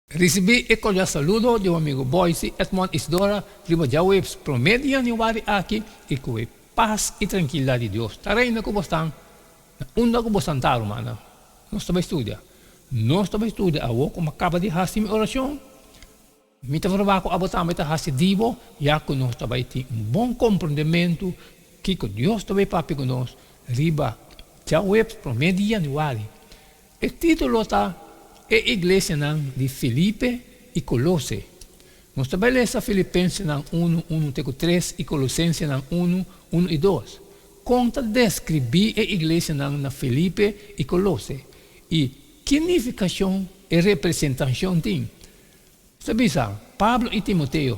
Recebi e cordial saludo de um amigo Boise, Edmond Isidora, riba Jawebs, promedia ni wari aqui e com paz e tranquilidade de Deus. Tarei na kubostan, na unda kubostan taru mana. Nós também estuda. Nós também estuda. Awo como acaba de fazer minha oração. Me tá falando que abotar me tá fazendo divo, já que nós também tem bom compreendimento que Deus também papi conosco. Riba Jawebs, promedia ni wari. O título tá e igreja de Filipe e Colosse. Nós também lemos Filipenses 1, 3 e Colossenses 1, 1 e 2. Conta descrever a igreja na Filipe e Colosse. E que significação e representação tem? Sabe, Pablo e Timoteo,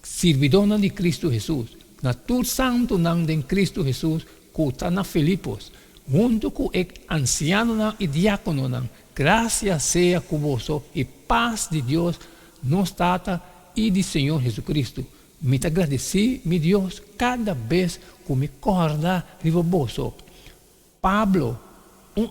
servidores de Cristo Jesus, na tur santo de Cristo Jesus, que está na Filipos, junto com o anciano e diácono, graças seja convosco e paz de Deus, nos Tata e de Senhor Jesus Me te agradeci, meu Deus, cada vez que me acorda de vos. Pablo,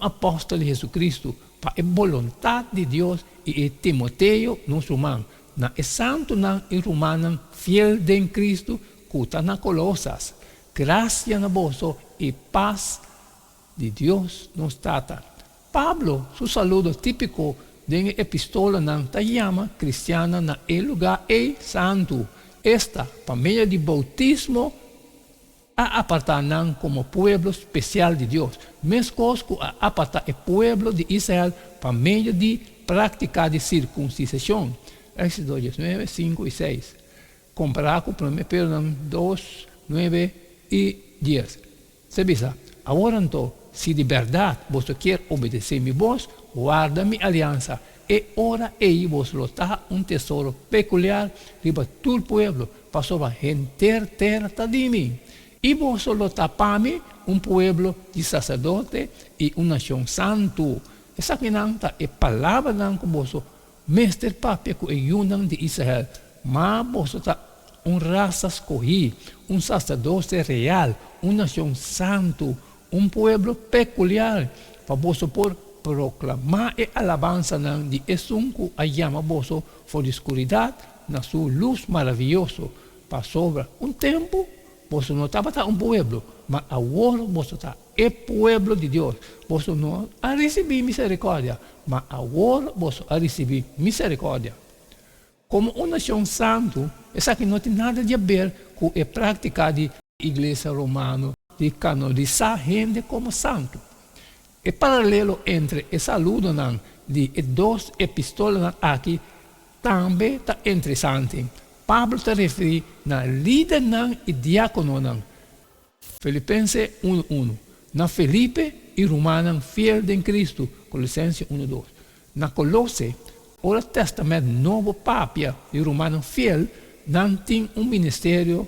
apóstolo de Jesus Cristo, para a vontade de Deus e Timoteo, nosso irmão, na santo e romano, fiel de Cristo, que está na Colossas. Graças a vos e paz de Deus, nos Tata. Pablo, su saludo típico de epistola na llama cristiana na el lugar santo. Esta familia de bautismo a apartar como pueblo especial de Dios. Mesmo a apartar el pueblo de Israel para meio de práctica de circuncisión. Éxodo 9, 5 y 6. Comparado con 1 Pedro 2, 9 y 10. Se visa, ahora entonces, se de verdade vos quer obedecer minha voz, guarda minha aliança. E ora ei vos lotar tesouro peculiar para todo o povo, para sobre gente terra de mim. E vos lotar para mim povo de sacerdote e nação santo. Essa que não está é palavra não com vos, mestre papi que é de Israel. Mas vos está raça escolhida, sacerdote real, nação santo. Pueblo peculiar, para vos por proclamar e alabanza de esunco a llama vos for de escuridad, na su luz maravilloso, para sobre tempo, vos não estava pueblo, mas agora vos está pueblo de Deus, vos não a receber misericórdia, mas agora vos a receber misericórdia. Como nação santo, essa que não tem nada a ver com a prática de igreja romana, de canonizar gente como santo. O paralelo entre o saludo de duas epístolas aqui também está interessante. Pablo se refere na líder e diácono. Filipenses 1:1. Na Filipe e Romano fiel de Cristo. Colossenses 1:2. Na Colosse, o Testamento Novo Papia e Romano fiel não tem ministério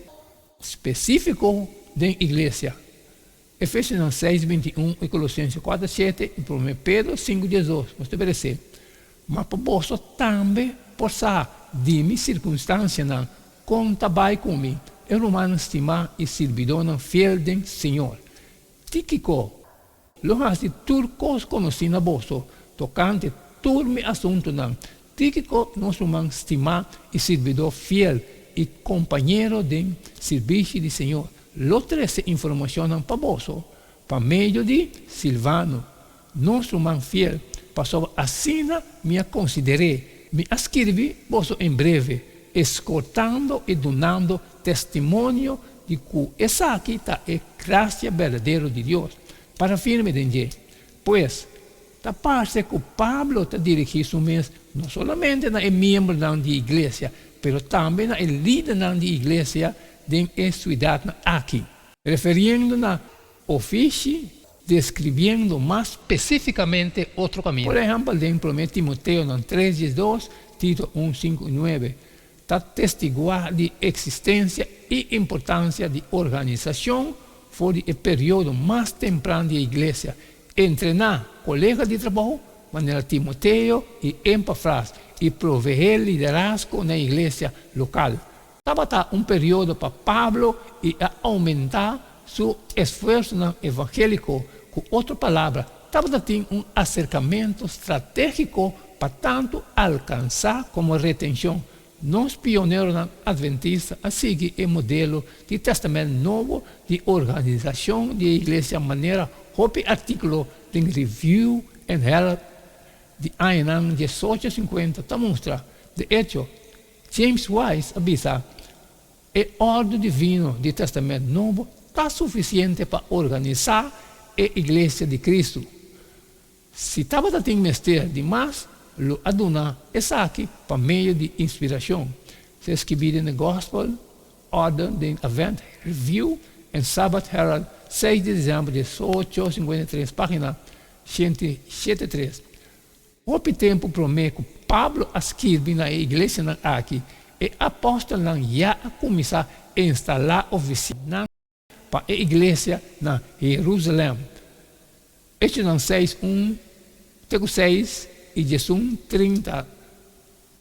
específico de igreja. Efésios 6, 21 e Colossenses 4, 7 e 1 Pedro 5, 18. Você percebe. Mas para você também, por de minha circunstância, conta bem comigo. É romano estimar e servidor fiel do Senhor. Tíquico, lo has de turcos conhecido a você, tocante todo meu assunto. Tíquico, nosso irmão estimar e servidor fiel e companheiro de serviço do Senhor. Lo trece informação para vós, para meio de Silvano, nosso irmão fiel, para sobre assim me considerei, me escrevi vos em breve, escutando e donando testemunho de que essa aqui está a graça verdadeira de Deus, para firme de pois, da parte que Pablo está dirigindo mesmo, não somente na membro da igreja, mas também na líder da igreja, de cidade aqui, referindo na ofício, descrevendo mais especificamente outro caminho. Por exemplo, em 1 Timoteo 3:2, Tito 1:5 e 9, está testiguar de existência e importância de organização for o período mais temprano da igreja, entrenar colegas de trabalho, maneira Timoteo e Epafras, e prover liderazgo na igreja local. Estava período para Pablo e a aumentar seu esforço evangélico. Com outra palavra, estava tendo acercamento estratégico para tanto alcançar como retenção. Nós pioneiros adventistas a seguir o modelo do Testamento Novo de organização da igreja de maneira que artículo de review and help de Ainan 1850 mostra. De hecho, James Wise avisa o ordem divino do Testamento Novo está suficiente para organizar a igreja de Cristo. Se estava tem mistério demais, lo aduna essa aqui para meio de inspiração. Se escreve no Gospel, Order, the Event, Review and Sabbath Herald, 6 de dezembro de 1853, página 173. O tempo promete Pablo escreve na igreja aqui e apóstolo já começar a instalar oficina para a igreja na Jerusalém. Este não 6:1, texto 6 e 30.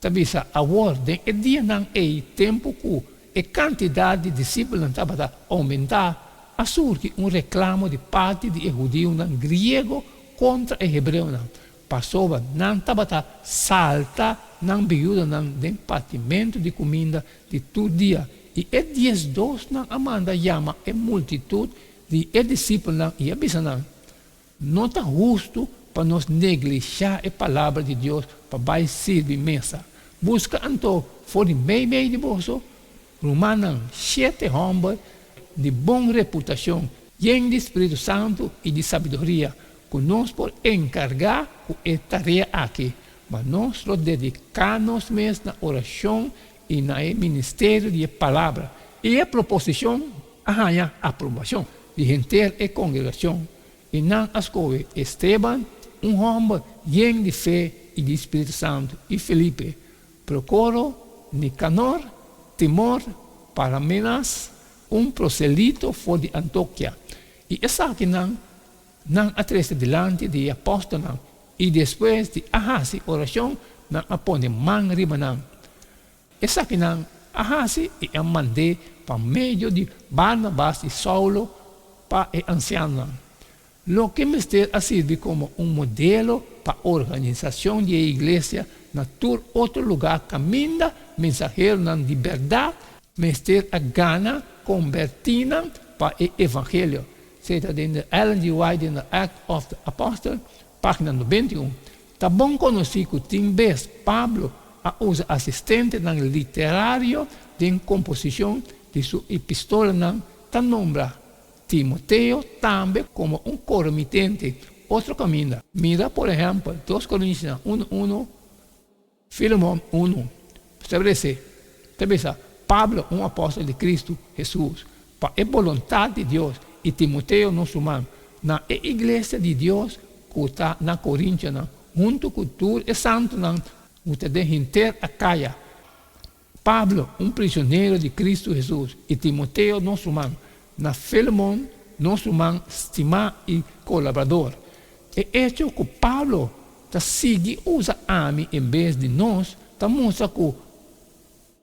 Tabisa a ordem é dia não é tempo que a quantidade de discípulos estava aumentar, a surge reclamo de parte de judeu não grego contra o hebreu não. Passava não estava salta não viúva não de partimento de comida de todo dia. E é 10 não amanda chama a multitude de discípulos não e avisa não está justo para nós negligenciar a palavra de Deus para vai servir mesa. Busca então fora meio de bolso, Romanos 7 homens de boa reputação, de Espírito Santo e de sabedoria, que nós por encargar com a tarefa aqui, mas nós nos dedicamos mesmo na oração e no ministério de palavra. E a proposição, a aprovação de inteira a congregação. E não as coisas, Esteban, homem lleno de fé e de Espírito Santo, e Felipe, Procoro, Nicanor, Timor, Paramenas, prosélito fora de Antioquia. E essa aqui não atrás delante de apóstolo, e depois de ahasi oração, não apone man riba não. Essa aqui não ahasi e a mandei para meio de Barnabas e Saulo para o anciano. Lo que me sirve como modelo para a organização da igreja na outro lugar caminha mensageiro de verdade, me a gana convertir para o evangelho. Seja dentro de Ellen G. White in the Act of the Apostle, página 91. Está bom conhecer que tem vez Pablo usa assistente literário de composição de sua epístola está nombra Timoteo também como corremitente. Outro caminho. Mira, por exemplo, 2 Coríntios 1:1, Filemón 1. Estabelece, Pablo, apóstolo de Cristo Jesus, para a vontade de Deus, e Timoteo, nosso irmão, na igreja de Deus, que está na Coríntia, junto com tudo e santo, que está inteira a caia. Pablo, prisioneiro de Cristo Jesus, e Timoteo, nosso irmão, na Filemón, nosso irmão estimado e colaborador. É hecho que Pablo usa a mim em vez de nós, mostra que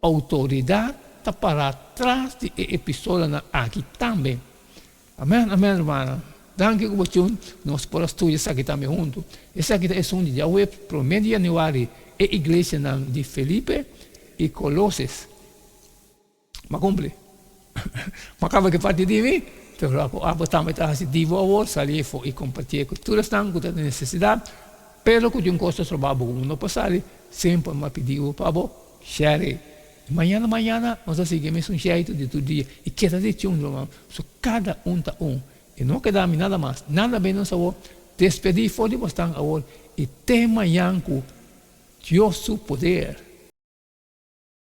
a autoridade está para trás de epístola aqui também. Amém, irmã. Danke por você, nós podemos estudar isso aqui também junto. Essa aqui é um dia web promedio de januário, a igreja de Felipe e Colosses. Mas cumpre. Mas acaba que parte de mim, pero ako também está divo agora, sair e compartilhar com todas as que têm necessidade, pero que um custo trabalho como não passar, sempre me pediu para você, share. Manhã, nós seguimos jeito de todo dia. E cada dia so cada tá E não queda nada mais, nada menos a despedir fora de bastante agora. E tem manhã com Deus seu poder.